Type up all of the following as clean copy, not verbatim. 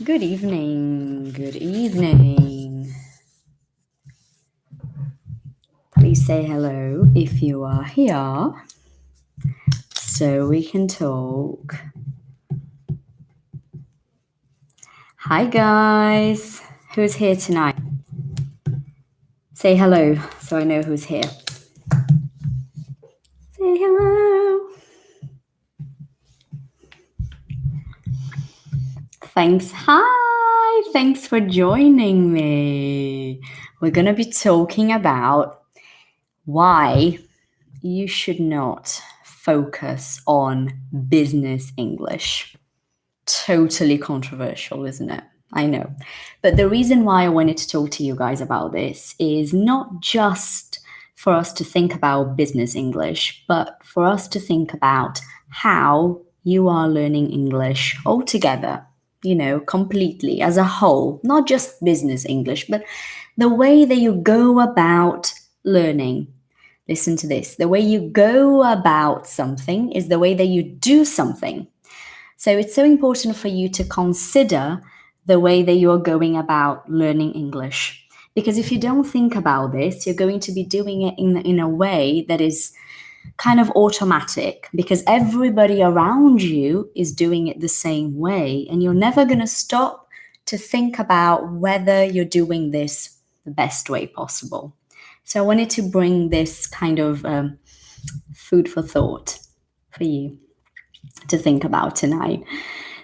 Good evening. Good evening. Please say hello if you are here so we can talk. Hi, guys. Who's here tonight? Say hello so I know who's here. Say hello. Thanks. Hi. Thanks for joining me. We're going to be talking about why you should not focus on business English. Totally controversial, isn't it? I know. But the reason why I wanted to talk to you guys about this is not just for us to think about business English, but for us to think about how you are learning English altogether, completely as a whole, not just business English, but the way that you go about learning. Listen to this. The way you go about something is the way that you do something. So it's so important for you to consider the way that you're going about learning English. Because if you don't think about this, you're going to be doing it in a way that is kind of automatic, because everybody around you is doing it the same way. And you're never going to stop to think about whether you're doing this the best way possible. So I wanted to bring this kind of food for thought for you to think about tonight.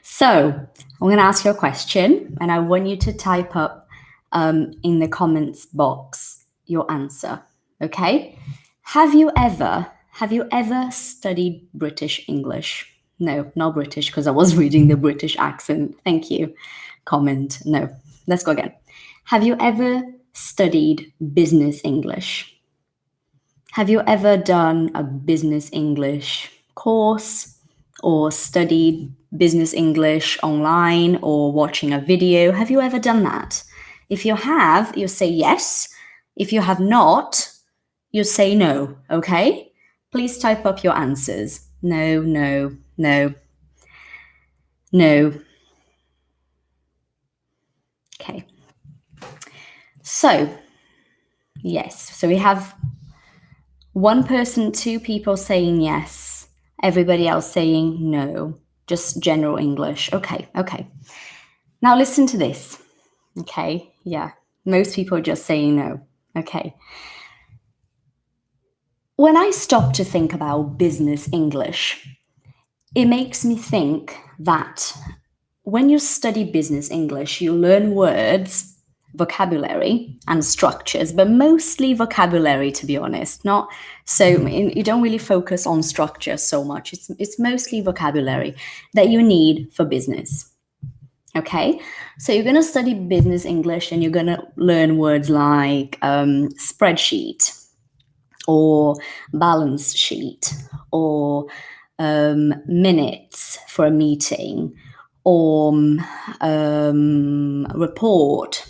So I'm going to ask you a question, and I want you to type up in the comments box your answer. Okay? Have you ever studied British English? No, not British, because I was reading the British accent. Thank you. Comment. No. Let's go again. Have you ever studied business English? Have you ever done a business English course or studied business English online or watching a video? Have you ever done that? If you have, you say yes. If you have not, you say no, okay? Please type up your answers. No, no, no, no. Okay. So, yes. So we have one person, two people saying yes. Everybody else saying no, just general English. Okay. Now listen to this. Okay, yeah, most people are just saying no. Okay. When I stop to think about business English, it makes me think that when you study business English, you learn words, vocabulary and structures, but mostly vocabulary, to be honest. Not so you don't really focus on structure so much. It's mostly vocabulary that you need for business. Okay, so you're going to study business English and you're going to learn words like spreadsheet or balance sheet or minutes for a meeting or report.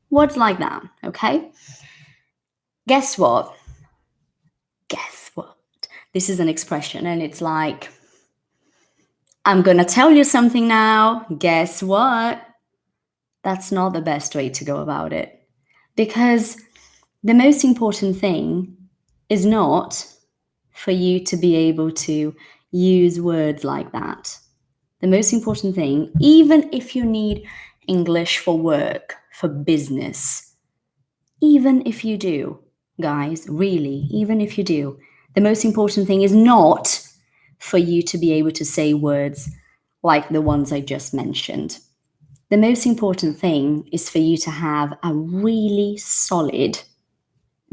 Words like that, okay? Guess what? This is an expression, and it's like, I'm going to tell you something now. Guess what? That's not the best way to go about it. Because the most important thing is not for you to be able to use words like that. The most important thing, even if you need English for work, for business, even if you do, guys, really, even if you do, the most important thing is not for you to be able to say words like the ones I just mentioned. The most important thing is for you to have a really solid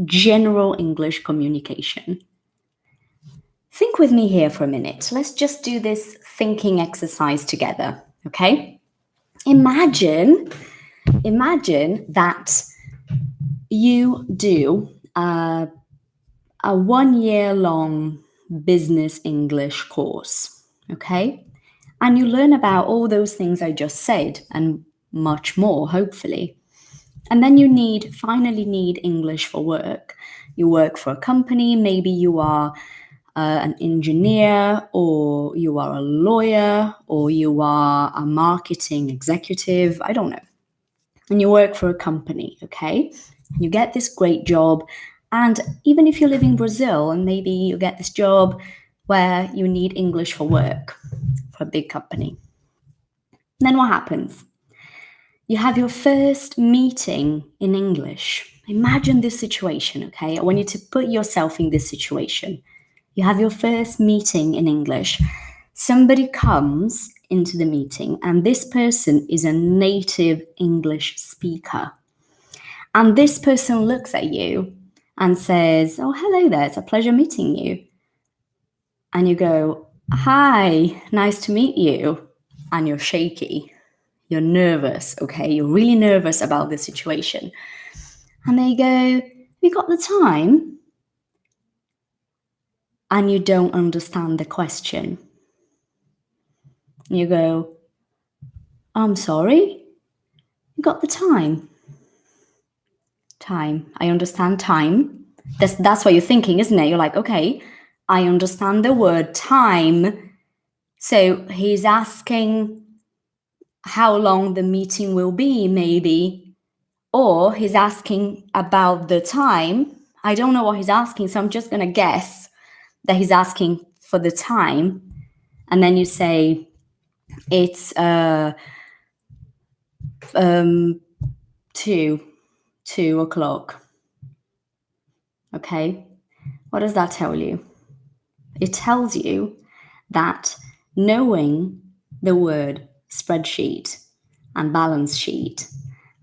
general English communication. Think with me here for a minute. Let's just do this thinking exercise together, okay? Imagine that you do a 1-year-long business English course, okay? And you learn about all those things I just said and much more, hopefully. And then you finally need English for work. You work for a company, maybe you are an engineer, or you are a lawyer, or you are a marketing executive, I don't know. And you work for a company, okay? You get this great job. And even if you live in Brazil and maybe you get this job where you need English for work for a big company, then what happens? You have your first meeting in English. Imagine this situation, okay? I want you to put yourself in this situation. You have your first meeting in English. Somebody comes into the meeting and this person is a native English speaker. And this person looks at you and says, "Oh, hello there, it's a pleasure meeting you." And you go, "Hi, nice to meet you." And you're shaky. You're nervous, okay? You're really nervous about the situation. And they go, "Have you got the time?" And you don't understand the question. You go, "I'm sorry? You got the time?" Time. I understand time. That's what you're thinking, isn't it? You're like, okay, I understand the word time. So he's asking how long the meeting will be, maybe. Or he's asking about the time. I don't know what he's asking, so I'm just going to guess that he's asking for the time. And then you say, it's 2 o'clock. Okay? What does that tell you? It tells you that knowing the word spreadsheet and balance sheet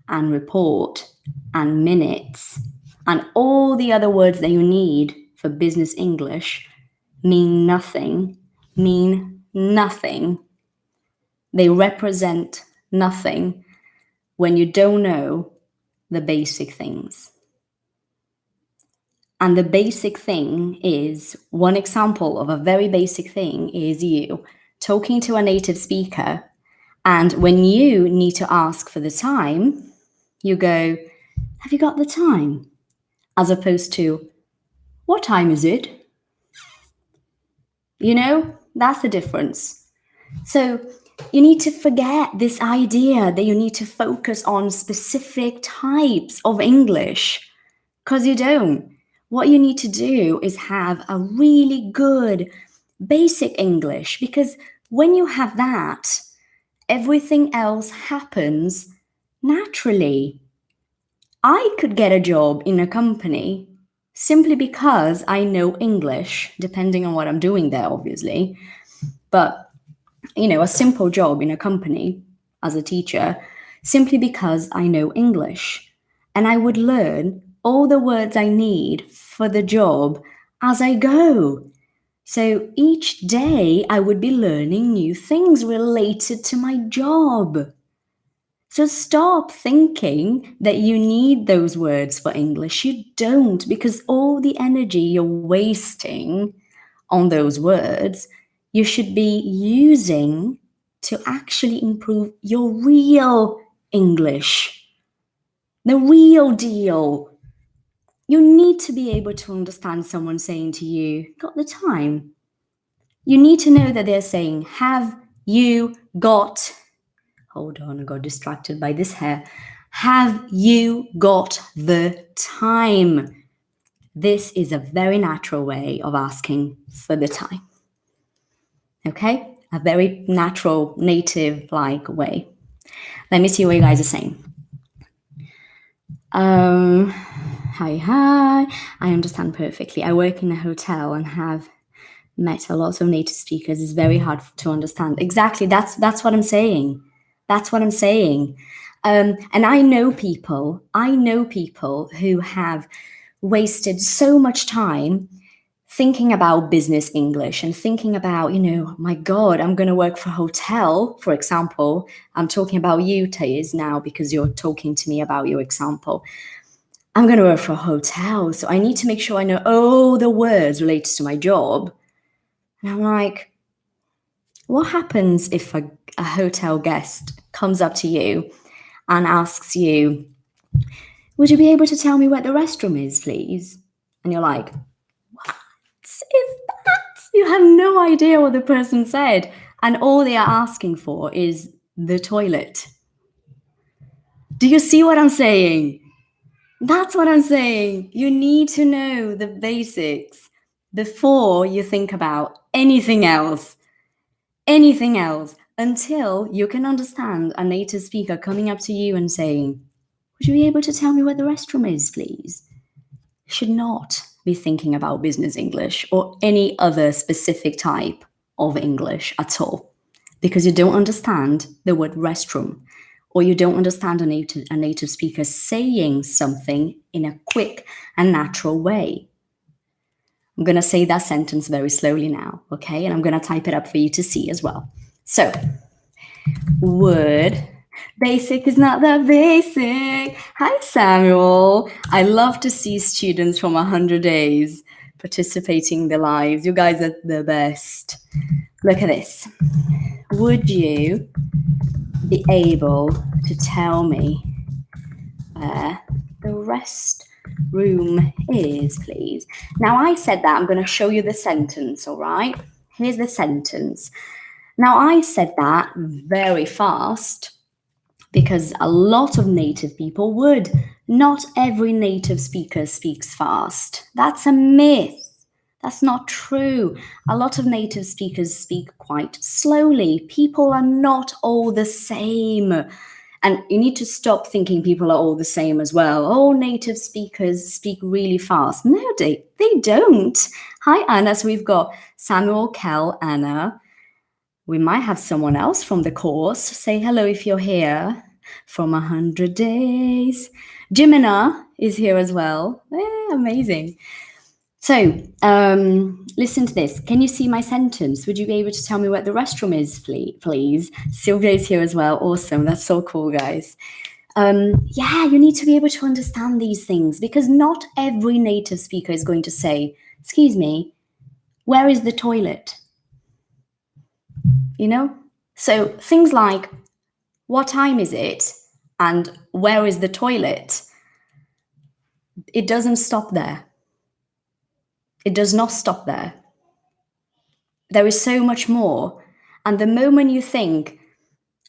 and report and minutes and all the other words that you need for business English mean nothing. They represent nothing when you don't know the basic things. And the basic thing is, one example of a very basic thing is you talking to a native speaker, and when you need to ask for the time, you go, "Have you got the time?" As opposed to, "What time is it?" You know, that's the difference. So you need to forget this idea that you need to focus on specific types of English, because you don't. What you need to do is have a really good basic English, because when you have that, everything else happens naturally. I could get a job in a company simply because I know English, depending on what I'm doing there, obviously. But, a simple job in a company as a teacher, simply because I know English. And I would learn all the words I need for the job as I go. So each day I would be learning new things related to my job. So stop thinking that you need those words for English. You don't, because all the energy you're wasting on those words, you should be using to actually improve your real English. The real deal. You need to be able to understand someone saying to you, "Got the time?" You need to know that they're saying, "Have you got..." Hold on, I got distracted by this hair. "Have you got the time?" This is a very natural way of asking for the time. Okay? A very natural, native-like way. Let me see what you guys are saying. Hi. I understand perfectly. I work in a hotel and have met a lot of native speakers. It's very hard to understand. Exactly. That's what I'm saying. That's what I'm saying. And I know people who have wasted so much time thinking about business English and thinking about, my God, I'm going to work for a hotel, for example. I'm talking about you, Thais, now because you're talking to me about your example. I'm going to work for a hotel, so I need to make sure I know all the words related to my job. And I'm like, what happens if a hotel guest comes up to you and asks you, "Would you be able to tell me where the restroom is, please?" And you're like, "What is that?" You have no idea what the person said, and all they are asking for is the toilet. Do you see what I'm saying? That's what I'm saying. You need to know the basics before you think about anything else, until you can understand a native speaker coming up to you and saying, "Would you be able to tell me where the restroom is, please?" You should not be thinking about business English or any other specific type of English at all, because you don't understand the word restroom, or you don't understand a native speaker saying something in a quick and natural way. I'm going to say that sentence very slowly now, okay? And I'm going to type it up for you to see as well. So, word. Basic is not that basic. Hi, Samuel. I love to see students from 100 days participating in the lives. You guys are the best. Look at this. Would you be able to tell me where the restroom is, please? Now, I said that. I'm going to show you the sentence, all right? Here's the sentence. Now, I said that very fast because a lot of native people would. Not every native speaker speaks fast. That's a myth. That's not true. A lot of native speakers speak quite slowly. People are not all the same. And you need to stop thinking people are all the same as well. All native speakers speak really fast. No, they don't. Hi, Anna. So we've got Samuel, Kel, Anna. We might have someone else from the course. Say hello if you're here. From 100 days. Jimena is here as well. Amazing. So, listen to this. Can you see my sentence? Would you be able to tell me where the restroom is, please? Sylvia is here as well. Awesome. That's so cool, guys. Yeah, you need to be able to understand these things, because not every native speaker is going to say, "Excuse me, where is the toilet?" You know? So things like, what time is it? And where is the toilet? It doesn't stop there. It does not stop there. There is so much more. And the moment you think,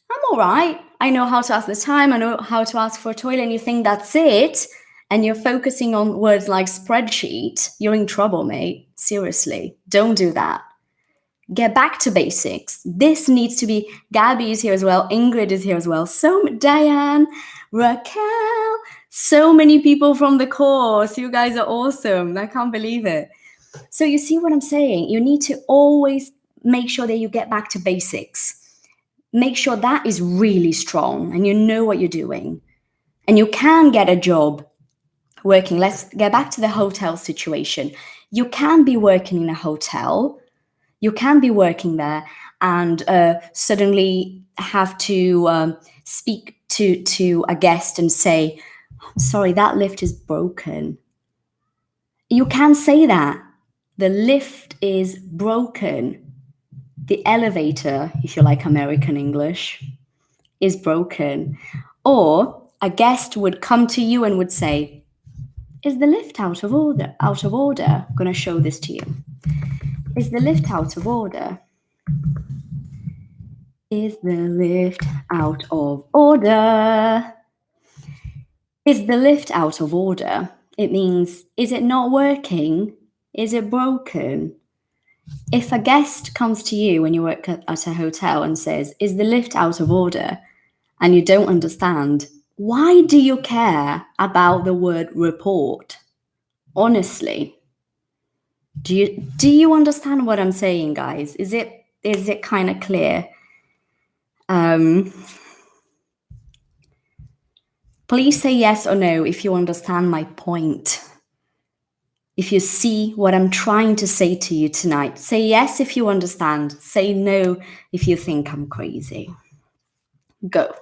"I'm all right, I know how to ask the time, I know how to ask for a toilet," and you think that's it, and you're focusing on words like spreadsheet, you're in trouble, mate. Seriously, don't do that. Get back to basics. This needs to be, Gabby is here as well, Ingrid is here as well, so Diane, Raquel, so many people from the course. You guys are awesome. I can't believe it. So you see what I'm saying? You need to always make sure that you get back to basics. Make sure that is really strong and you know what you're doing. And you can get a job working. Let's get back to the hotel situation. You can be working in a hotel. You can be working there and suddenly have to speak to a guest and say, "I'm sorry, that lift is broken." You can say that. The lift is broken. The elevator, if you like American English, is broken. Or a guest would come to you and would say, "Is the lift out of order? Out of order?" I'm going to show this to you. Is the lift out of order? Is the lift out of order? Is the lift out of order? It means, is it not working? Is it broken? If a guest comes to you when you work at a hotel and says, "Is the lift out of order?" and you don't understand, why do you care about the word report? Honestly. Do you understand what I'm saying, guys? Is it kind of clear? Please say yes or no if you understand my point. If you see what I'm trying to say to you tonight. Say yes if you understand. Say no if you think I'm crazy. Go.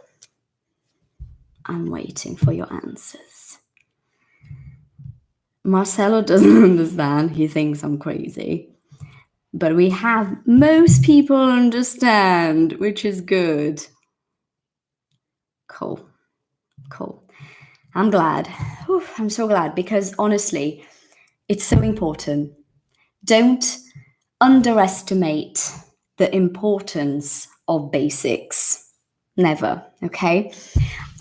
I'm waiting for your answers. Marcelo doesn't understand. He thinks I'm crazy. But we have most people understand, which is good. Cool. I'm glad. I'm so glad, because honestly, it's so important. Don't underestimate the importance of basics. Never, okay?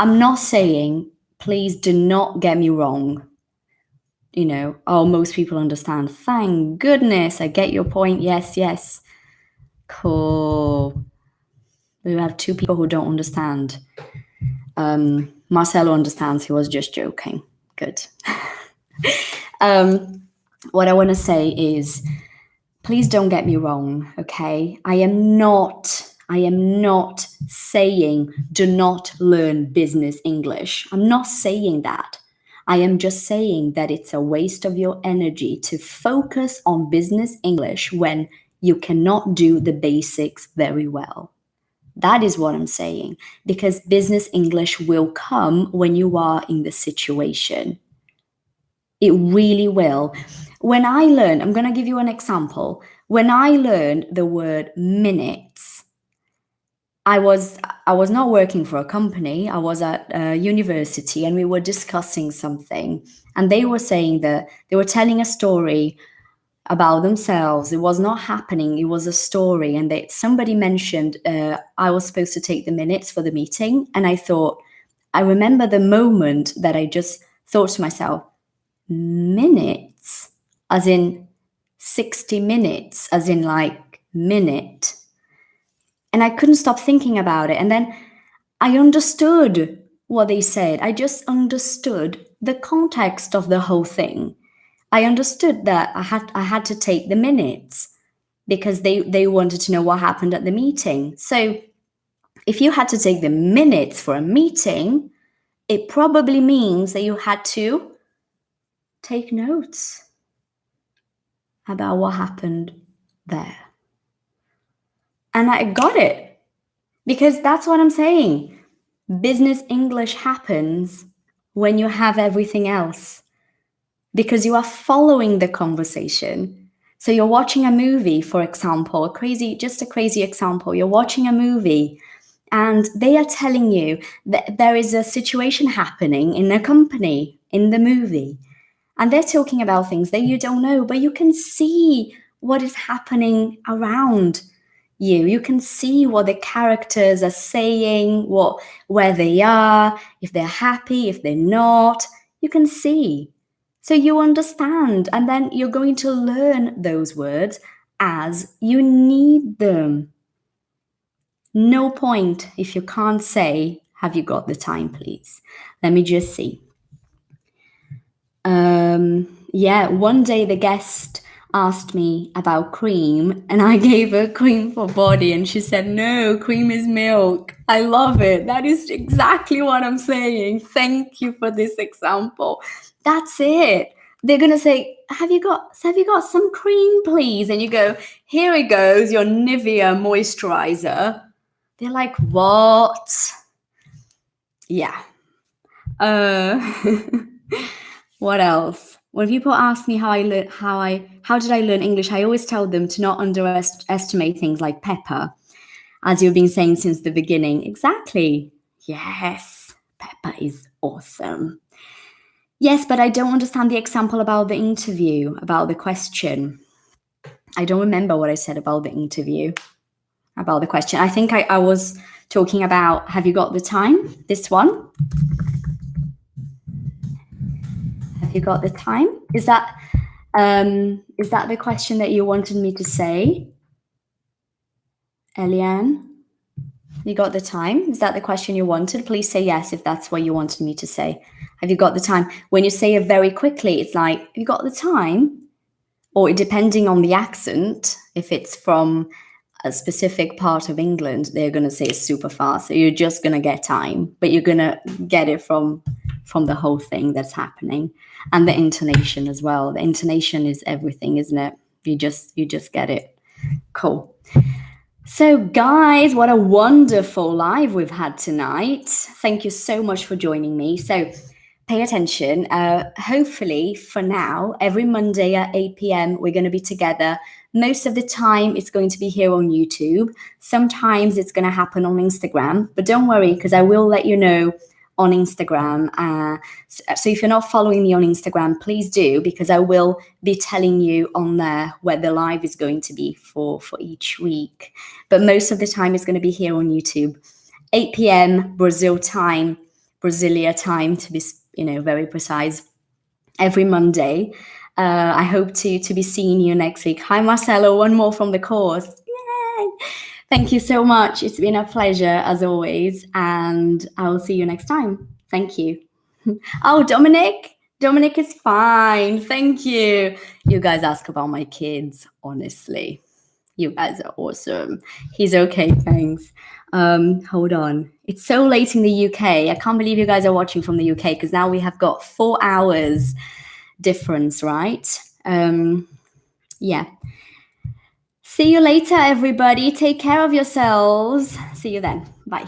I'm not saying, please do not get me wrong. You know, oh, most people understand. Thank goodness, I get your point. Yes. Cool. We have two people who don't understand. Marcelo understands. He was just joking. Good. What I want to say is, please don't get me wrong, okay? I am not saying do not learn business English. I'm not saying that. I am just saying that it's a waste of your energy to focus on business English when you cannot do the basics very well. That is what I'm saying, because business English will come when you are in the situation. It really will. When I learned, I'm going to give you an example. When I learned the word minutes, I was not working for a company. I was at a university and we were discussing something. And they were saying that they were telling a story about themselves. It was not happening. It was a story. And somebody mentioned I was supposed to take the minutes for the meeting. And I remember the moment that I just thought to myself, minutes, as in 60 minutes, as in like minute. And I couldn't stop thinking about it. And then I understood what they said. I just understood the context of the whole thing. I understood that I had to take the minutes because they wanted to know what happened at the meeting. So if you had to take the minutes for a meeting, it probably means that you had to take notes about what happened there. And I got it, because that's what I'm saying. Business English happens when you have everything else, because you are following the conversation. So you're watching a movie, for example, a crazy example. You're watching a movie and they are telling you that there is a situation happening in a company in the movie. And they're talking about things that you don't know, but you can see what is happening around you. You can see what the characters are saying, where they are, if they're happy, if they're not. You can see. So you understand, and then you're going to learn those words as you need them. No point if you can't say, have you got the time, please? Let me just see. One day the guest asked me about cream and I gave her cream for body and she said, no, cream is milk. I love it. That is exactly what I'm saying. Thank you for this example. That's it. They're going to say, have you got some cream, please? And you go, here it goes, your Nivea moisturizer. They're like, what? Yeah. What else? When people ask me how did I learn English, I always tell them to not underestimate things like pepper, as you've been saying since the beginning. Exactly. Yes, pepper is awesome. Yes, but I don't understand the example about the interview, about the question. I don't remember what I said about the interview, about the question. I think I was talking about, have you got the time? This one. Have you got the time? Is that the question that you wanted me to say? Eliane, you got the time? Is that the question you wanted? Please say yes if that's what you wanted me to say. Have you got the time? When you say it very quickly, it's like, have you got the time? Or depending on the accent, if it's from a specific part of England, they're going to say it super fast. So you're just going to get time, but you're going to get it from the whole thing that's happening. And the intonation as well. The intonation is everything, isn't it? You just get it. Cool. So guys, what a wonderful live we've had tonight. Thank you so much for joining me. So pay attention. Hopefully for now, every Monday at 8 p.m, we're going to be together. Most of the time it's going to be here on YouTube. Sometimes it's going to happen on Instagram, but don't worry, because I will let you know on Instagram. So if you're not following me on Instagram, please do, because I will be telling you on there where the live is going to be for each week. But most of the time it's going to be here on YouTube. 8 p.m. Brazil time, Brasilia time, to be very precise, every Monday. I hope to be seeing you next week. Hi, Marcelo, one more from the course. Yay! Thank you so much. It's been a pleasure, as always, and I will see you next time. Thank you. Oh, Dominic is fine. Thank you. You guys ask about my kids, honestly. You guys are awesome. He's okay, thanks. Hold on. It's so late in the UK. I can't believe you guys are watching from the UK, because now we have got 4 hours difference, right? Yeah. See you later, everybody. Take care of yourselves. See you then. Bye.